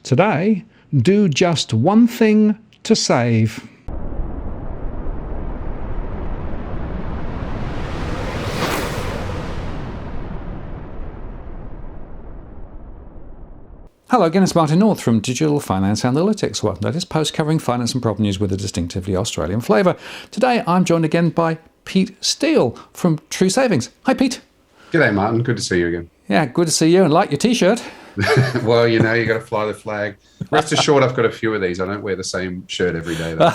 Today, do just one thing to save. Hello again, it's Martin North from Digital Finance Analytics. Welcome to this post covering finance and property news with a distinctively Australian flavour. Today I'm joined again by Pete Steele from True Savings. Hi Pete. G'day Martin, good to see you again. Yeah, good to see you and like your t-shirt. Well, you got to fly the flag. Rest assured, I've got a few of these. I don't wear the same shirt every day, though.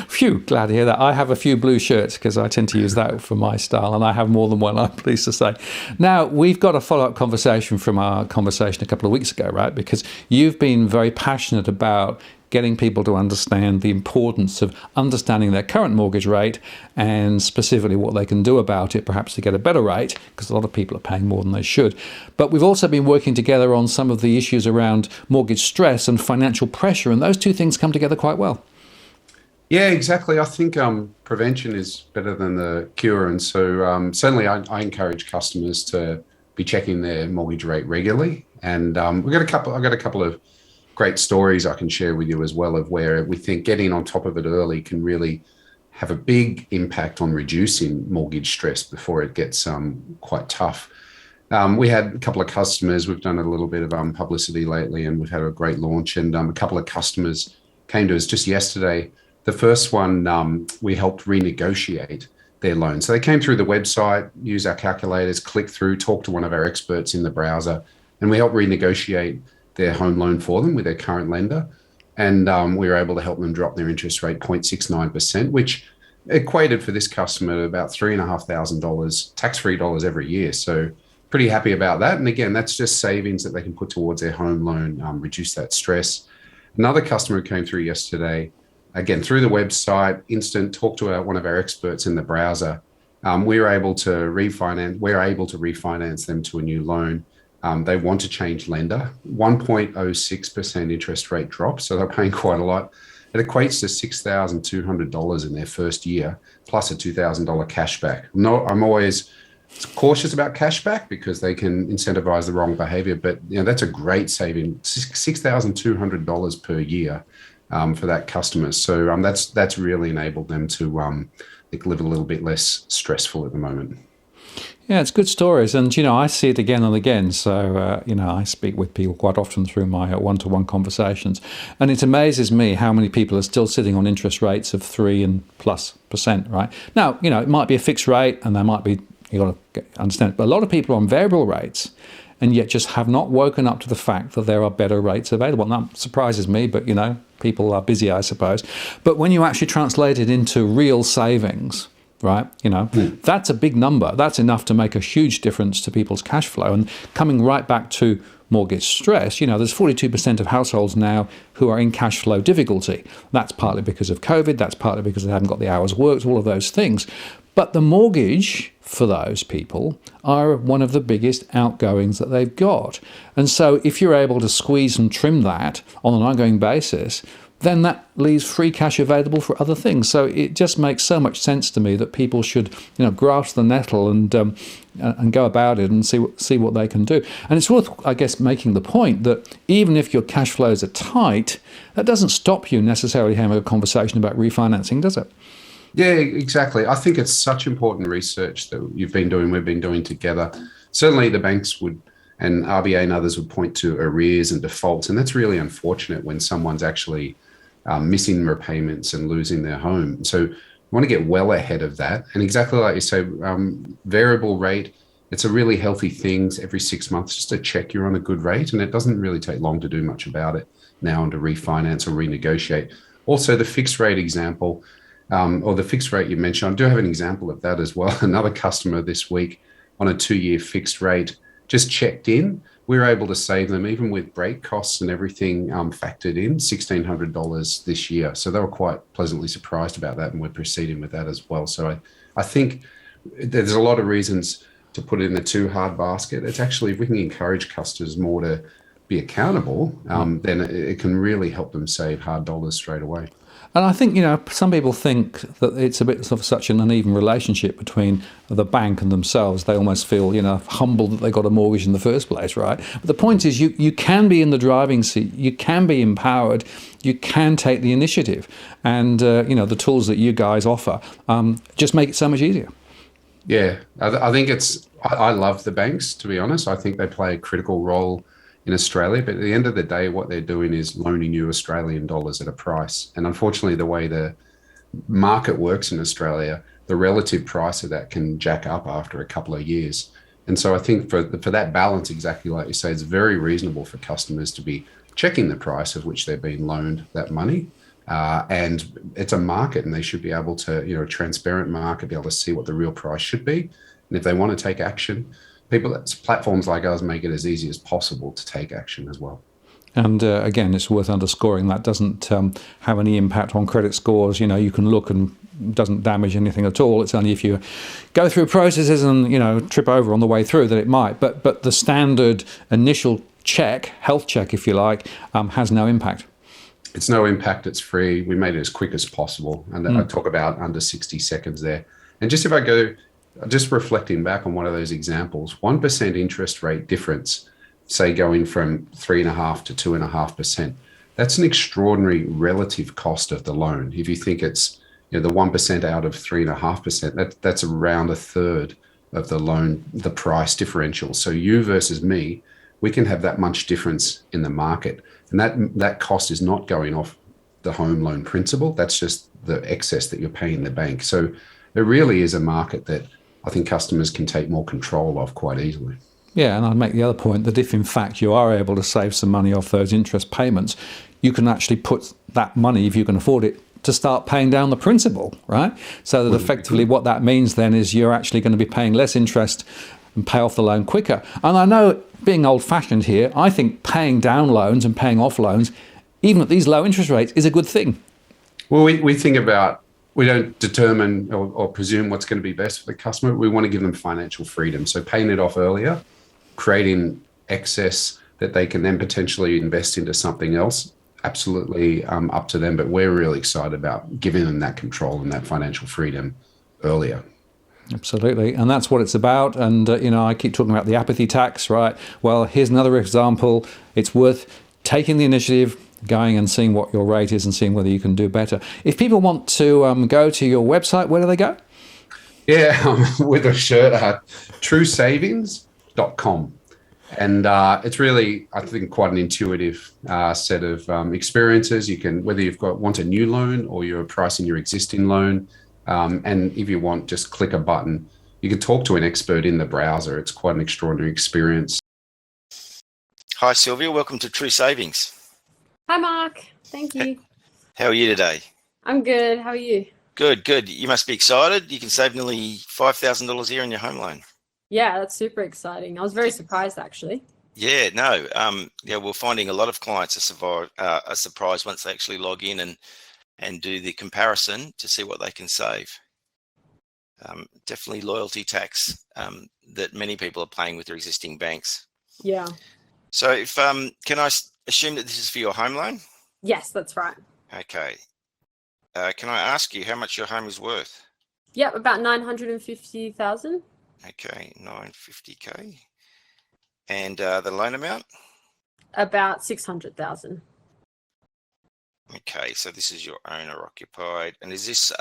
Phew, glad to hear that. I have a few blue shirts because I tend to use that for my style, and I have more than one, I'm pleased to say. Now, we've got a follow-up conversation from our conversation a couple of weeks ago, right? Because you've been very passionate about getting people to understand the importance of understanding their current mortgage rate and specifically what they can do about it, perhaps to get a better rate, because a lot of people are paying more than they should. But we've also been working together on some of the issues around mortgage stress and financial pressure, and those two things come together quite well. Yeah, exactly. I think prevention is better than the cure. And so certainly I encourage customers to be checking their mortgage rate regularly. And I've got a couple of great stories I can share with you as well of where we think getting on top of it early can really have a big impact on reducing mortgage stress before it gets quite tough. We had a couple of customers, we've done a little bit of publicity lately and we've had a great launch, and a couple of customers came to us just yesterday. The first one, we helped renegotiate their loan. So they came through the website, use our calculators, click through, talk to one of our experts in the browser, and we helped renegotiate their home loan for them with their current lender. And we were able to help them drop their interest rate 0.69%, which equated for this customer to about $3,500 tax-free dollars every year. So pretty happy about that. And again, that's just savings that they can put towards their home loan, reduce that stress. Another customer who came through yesterday, again, through the website, instant, talk to one of our experts in the browser. We're able to refinance them to a new loan. They want to change lender, 1.06% interest rate drop. So they're paying quite a lot. It equates to $6,200 in their first year, plus a $2,000 cashback. I'm always cautious about cashback because they can incentivize the wrong behavior, but that's a great saving, $6,200 per year for that customer. So that's really enabled them to live a little bit less stressful at the moment. Yeah, it's good stories. And, I see it again and again. So, I speak with people quite often through my one-to-one conversations. And it amazes me how many people are still sitting on interest rates of 3+%, right? Now, it might be a fixed rate and there might be, you've got to understand, but a lot of people are on variable rates and yet just have not woken up to the fact that there are better rates available. And that surprises me, but, people are busy, I suppose. But when you actually translate it into real savings, right? That's a big number. That's enough to make a huge difference to people's cash flow. And coming right back to mortgage stress, there's 42% of households now who are in cash flow difficulty. That's partly because of COVID. That's partly because they haven't got the hours worked, all of those things. But the mortgage for those people are one of the biggest outgoings that they've got. And so if you're able to squeeze and trim that on an ongoing basis, then that leaves free cash available for other things. So it just makes so much sense to me that people should, grasp the nettle and go about it and see what they can do. And it's worth, I guess, making the point that even if your cash flows are tight, that doesn't stop you necessarily having a conversation about refinancing, does it? Yeah, exactly. I think it's such important research that we've been doing together. Certainly the banks would, and RBA and others would point to arrears and defaults. And that's really unfortunate when someone's actually missing repayments and losing their home. So we want to get well ahead of that. And exactly like you say, variable rate, it's a really healthy thing every 6 months just to check you're on a good rate. And it doesn't really take long to do much about it now and to refinance or renegotiate. Also, the fixed rate example, or the fixed rate you mentioned, I do have an example of that as well. Another customer this week on a 2-year fixed rate just checked in. We were able to save them, even with break costs and everything factored in, $1,600 this year. So they were quite pleasantly surprised about that, and we're proceeding with that as well. So I think there's a lot of reasons to put it in the too hard basket. It's actually, if we can encourage customers more to be accountable, then it can really help them save hard dollars straight away. And I think, some people think that it's a bit sort of such an uneven relationship between the bank and themselves. They almost feel, humbled that they got a mortgage in the first place, right? But the point is, you can be in the driving seat, you can be empowered, you can take the initiative. And, the tools that you guys offer just make it so much easier. Yeah, I think I love the banks, to be honest. I think they play a critical role in Australia. But at the end of the day, what they're doing is loaning you Australian dollars at a price. And unfortunately, the way the market works in Australia, the relative price of that can jack up after a couple of years. And so I think for that balance, exactly like you say, it's very reasonable for customers to be checking the price of which they're being loaned that money. And it's a market, and they should be able to, a transparent market, be able to see what the real price should be. And if they want to take action, platforms like ours make it as easy as possible to take action as well. And again, it's worth underscoring that doesn't have any impact on credit scores. You can look and doesn't damage anything at all. It's only if you go through processes and trip over on the way through that it might. But the standard initial check, health check, if you like, has no impact. It's no impact. It's free. We made it as quick as possible. And I talk about under 60 seconds there. And just if I go, just reflecting back on one of those examples, 1% interest rate difference, say going from 3.5% to 2.5%, that's an extraordinary relative cost of the loan. If you think it's the 1% out of 3.5%, that's around a third of the loan, the price differential. So you versus me, we can have that much difference in the market. And that cost is not going off the home loan principal. That's just the excess that you're paying the bank. So it really is a market that I think customers can take more control of quite easily. Yeah, and I'd make the other point that if in fact you are able to save some money off those interest payments, you can actually put that money, if you can afford it, to start paying down the principal, right? So that effectively what that means then is you're actually going to be paying less interest and pay off the loan quicker. And I know, being old-fashioned here, I think paying down loans and paying off loans, even at these low interest rates, is a good thing. Well, we think about, we don't determine or presume what's going to be best for the customer. We want to give them financial freedom. So paying it off earlier, creating excess that they can then potentially invest into something else, absolutely up to them. But we're really excited about giving them that control and that financial freedom earlier. Absolutely. And that's what it's about. And, I keep talking about the apathy tax, right? Well, here's another example. It's worth taking the initiative, going and seeing what your rate is and seeing whether you can do better. If people want to go to your website, where do they go? Yeah, with a shirt, truesavings.com. And it's really, I think, quite an intuitive set of experiences. You can, whether want a new loan or you're pricing your existing loan, and if you want, just click a button. You can talk to an expert in the browser. It's quite an extraordinary experience. Hi, Sylvia. Welcome to True Savings. Hi, Mark. Thank you. How are you today? I'm good. How are you? Good, good. You must be excited. You can save nearly $5,000 a year on your home loan. Yeah, that's super exciting. I was very surprised, actually. Yeah, no. We're finding a lot of clients are surprised once they actually log in and do the comparison to see what they can save. Definitely loyalty tax that many people are paying with their existing banks. Yeah. So if can I assume that this is for your home loan? Yes, that's right. Okay. Can I ask you how much your home is worth? Yep, about 950,000. Okay, 950K. And the loan amount? About 600,000. Okay, so this is your owner occupied. And is this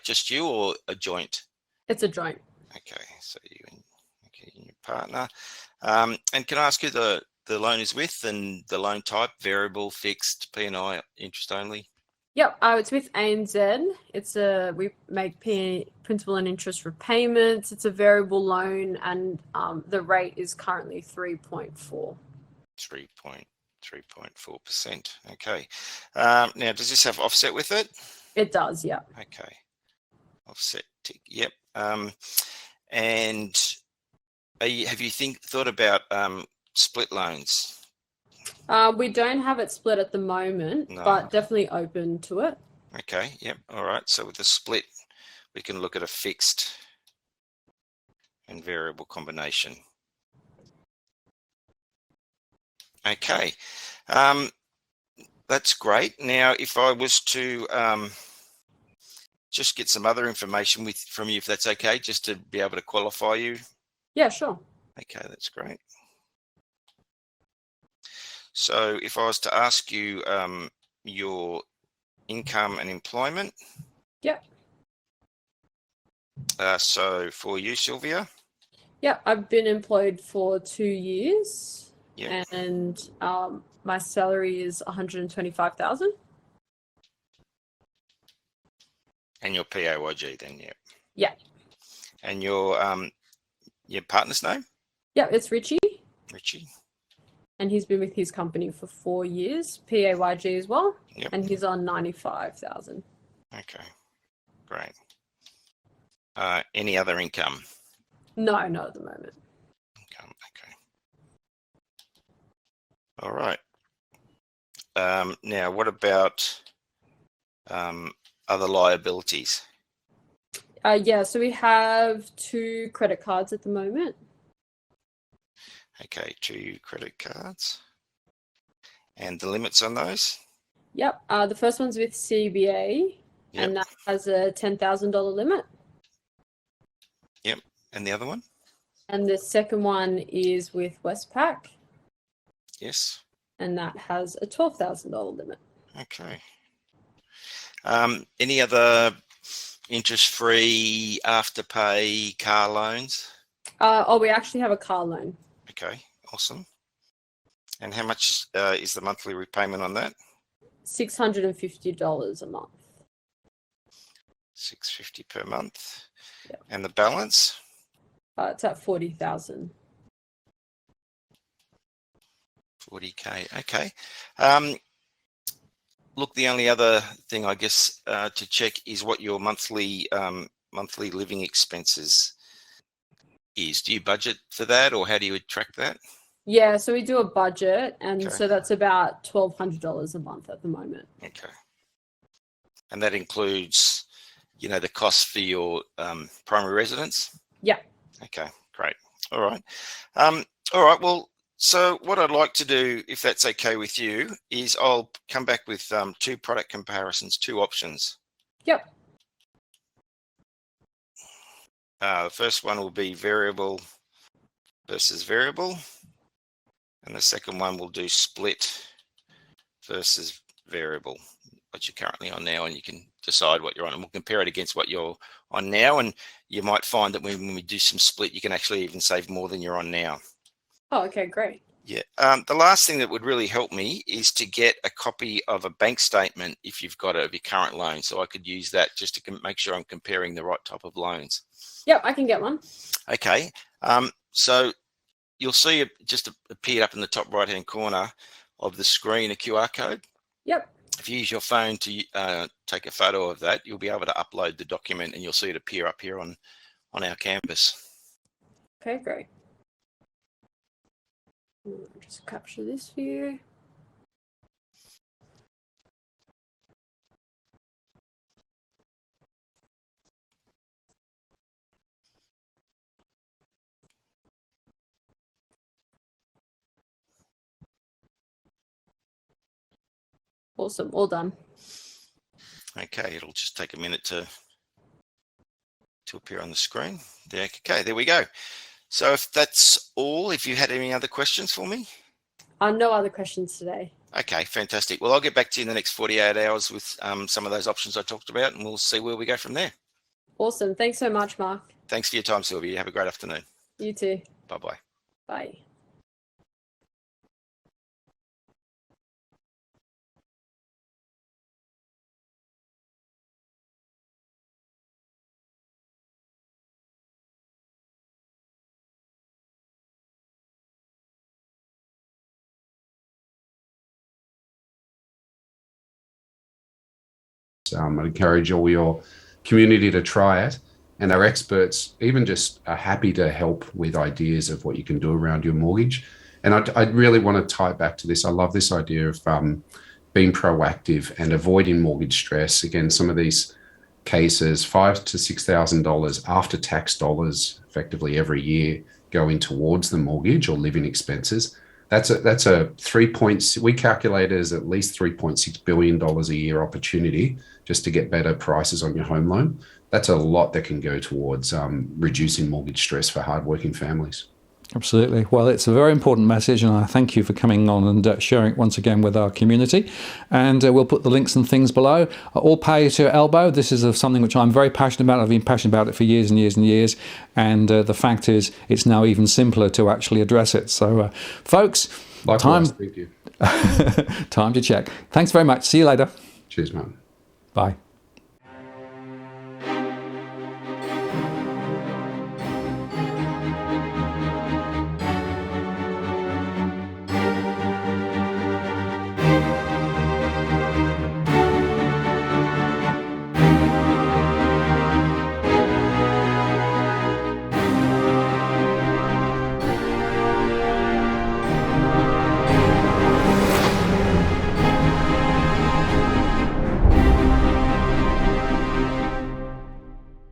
just you or a joint? It's a joint. Okay, so you and your partner. And can I ask who the loan is with and the loan type, variable, fixed, P&I, interest only? Yep, it's with ANZ. We make principal and interest repayments. It's a variable loan, and the rate is currently 3.4. 3.4%. Okay. Now, does this have offset with it? It does, yeah. Okay. Offset tick. Yep. And have you thought about split loans? We don't have it split at the moment, No. but definitely open to it. Okay. Yep. All right. So with the split, we can look at a fixed and variable combination. Okay. that's great. Now, if I was to just get some other information from you, if that's okay, just to be able to qualify you. Yeah, sure. Okay, that's great. So if I was to ask you your income and employment. Yep. So for you, Sylvia. Yep, I've been employed for 2 years. Yep. And my salary is 125,000. And your PAYG then, yeah. Yeah. And your partner's name? Yeah, it's Richie. Richie. And he's been with his company for 4 years, PAYG as well. Yep. And he's on 95,000. Okay, great. Any other income? No, not at the moment. Income, okay. All right. Now, what about other liabilities? Yeah, so we have 2 credit cards at the moment. Okay, 2 credit cards. And the limits on those? Yep. The first one's with CBA, Yep. and that has a $10,000 limit. Yep. And the other one? And the second one is with Westpac, Yes. and that has a $12,000 limit. Okay. Any other interest-free after-pay car loans? We actually have a car loan. Okay, awesome. And how much is the monthly repayment on that? $650 a month. $650 per month. Yep. And the balance? It's at 40,000. 40K. Okay. Look, the only other thing I guess to check is what your monthly living expenses is. Do you budget for that, or how do you track that? Yeah, so we do a budget, and Okay. so that's about $1,200 a month at the moment. Okay. And that includes, the cost for your primary residence? Yeah. Okay, great. All right. All right. Well, so what I'd like to do, if that's okay with you, is I'll come back with 2 product comparisons, 2 options. Yep. The first one will be variable versus variable. And the second one will do split versus variable, what you're currently on now, and you can decide what you're on. And we'll compare it against what you're on now. And you might find that when we do some split, you can actually even save more than you're on now. Oh, okay, great. Yeah. The last thing that would really help me is to get a copy of a bank statement if you've got it of your current loan. So I could use that just to make sure I'm comparing the right type of loans. Yep, I can get one. Okay. So you'll see it just appeared up in the top right-hand corner of the screen, a QR code. Yep. If you use your phone to take a photo of that, you'll be able to upload the document and you'll see it appear up here on our campus. Okay, great. I'll just capture this for you. Awesome, all done. Okay, it'll just take a minute to appear on the screen. There, okay, there we go. So if that's all, if you had any other questions for me? No other questions today. Okay, fantastic. Well, I'll get back to you in the next 48 hours with some of those options I talked about, and we'll see where we go from there. Awesome. Thanks so much, Mark. Thanks for your time, Sylvia. Have a great afternoon. You too. Bye-bye. Bye. I'd encourage all your community to try it. And our experts even just are happy to help with ideas of what you can do around your mortgage. And I really want to tie it back to this. I love this idea of being proactive and avoiding mortgage stress. Again, some of these cases, $5,000 to $6,000 after tax dollars effectively every year going towards the mortgage or living expenses. That's a 3 points. We calculate it as at least $3.6 billion a year opportunity just to get better prices on your home loan. That's a lot that can go towards reducing mortgage stress for hardworking families. Absolutely. Well, it's a very important message, and I thank you for coming on and sharing it once again with our community. And we'll put the links and things below. All pay to your elbow. This is something which I'm very passionate about. I've been passionate about it for years and years and years. And the fact is, it's now even simpler to actually address it. So, folks, Likewise, thank you. time to check. Thanks very much. See you later. Cheers, man. Bye.